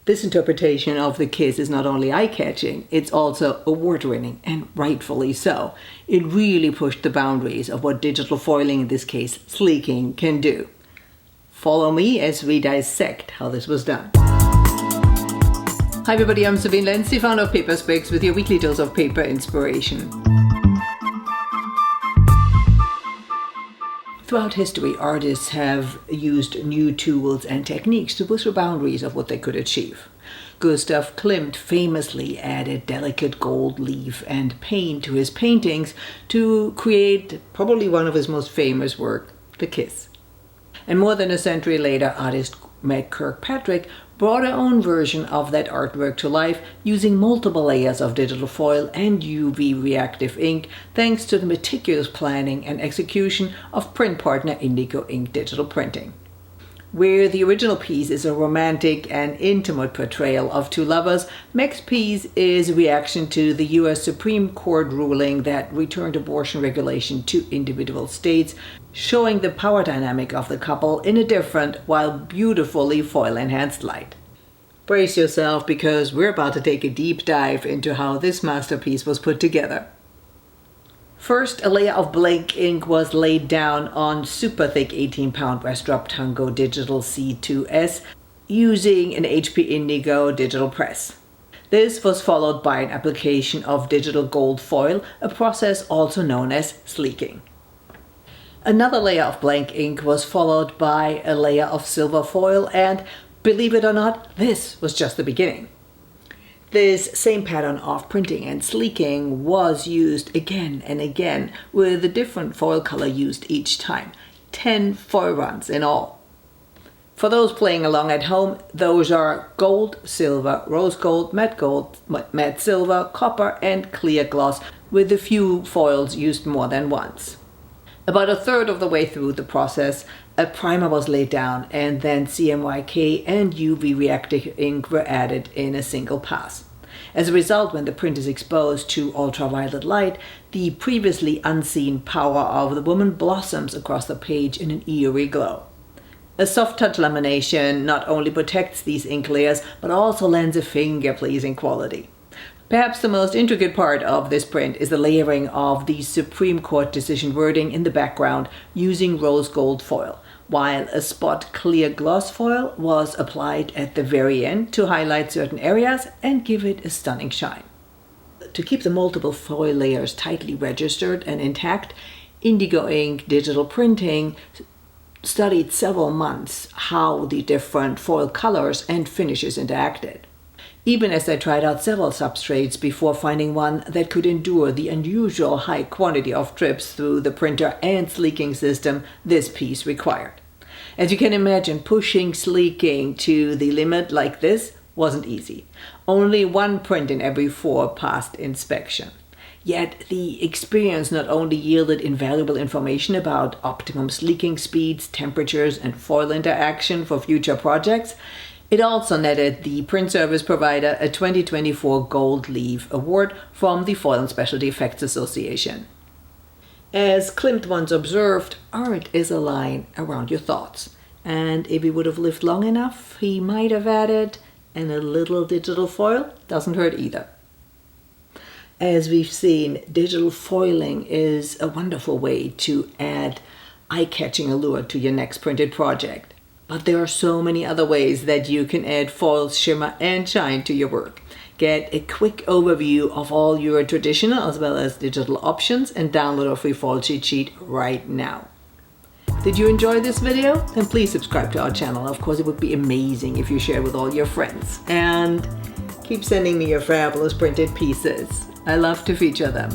This interpretation of the kiss is not only eye-catching, it's also award-winning, and rightfully so. It really pushed the boundaries of what digital foiling, in this case sleeking, can do. Follow me as we dissect how this was done. Hi everybody, I'm Sabine Lenz, the founder of Paper Specs, with your weekly dose of paper inspiration. Throughout history, artists have used new tools and techniques to push the boundaries of what they could achieve. Gustav Klimt famously added delicate gold leaf and paint to his paintings to create probably one of his most famous work, the kiss. And more than a century later, artist Meg Kirkpatrick brought her own version of that artwork to life using multiple layers of digital foil and UV reactive ink, thanks to the meticulous planning and execution of print partner Indigo ink digital printing. Where the original piece is a romantic and intimate portrayal of two lovers, Meg's piece is a reaction to the US Supreme Court ruling that returned abortion regulation to individual states, showing the power dynamic of the couple in a different while beautifully foil-enhanced light. Brace yourself, because we're about to take a deep dive into how this masterpiece was put together. First, a layer of blank ink was laid down on super thick 18-pound WestRock Tango Digital C2S using an HP Indigo digital press. This was followed by an application of digital gold foil, a process also known as sleeking. Another layer of blank ink was followed by a layer of silver foil, and believe it or not, this was just the beginning. This same pattern of printing and sleeking was used again and again, with a different foil color used each time. 10 foil runs in all. For those playing along at home, those are gold, silver, rose gold, matte silver, copper, and clear gloss, with a few foils used more than once. About a third of the way through the process, a primer was laid down, and then CMYK and UV reactive ink were added in a single pass. As a result, when the print is exposed to ultraviolet light, the previously unseen power of the woman blossoms across the page in an eerie glow. A soft touch lamination not only protects these ink layers, but also lends a finger-pleasing quality. Perhaps the most intricate part of this print is the layering of the Supreme Court decision wording in the background using rose gold foil, while a spot clear gloss foil was applied at the very end to highlight certain areas and give it a stunning shine. To keep the multiple foil layers tightly registered and intact, Indigo ink digital printing studied several months how the different foil colors and finishes interacted. Even as they tried out several substrates before finding one that could endure the unusual high quantity of trips through the printer and sleeking system this piece required. As you can imagine, pushing sleeking to the limit like this wasn't easy. Only one print in every 4 passed inspection. Yet the experience not only yielded invaluable information about optimum sleeking speeds, temperatures, and foil interaction for future projects, it also netted the print service provider a 2024 Gold Leaf Award from the Foil and Specialty Effects Association. As Klimt once observed, art is a line around your thoughts. And if he would have lived long enough, he might have added, and a little digital foil doesn't hurt either. As we've seen, digital foiling is a wonderful way to add eye-catching allure to your next printed project. But there are so many other ways that you can add foil, shimmer, and shine to your work. Get a quick overview of all your traditional as well as digital options and download a free foil cheat sheet right now. Did you enjoy this video? Then please subscribe to our channel. Of course, it would be amazing if you share with all your friends. And keep sending me your fabulous printed pieces. I love to feature them.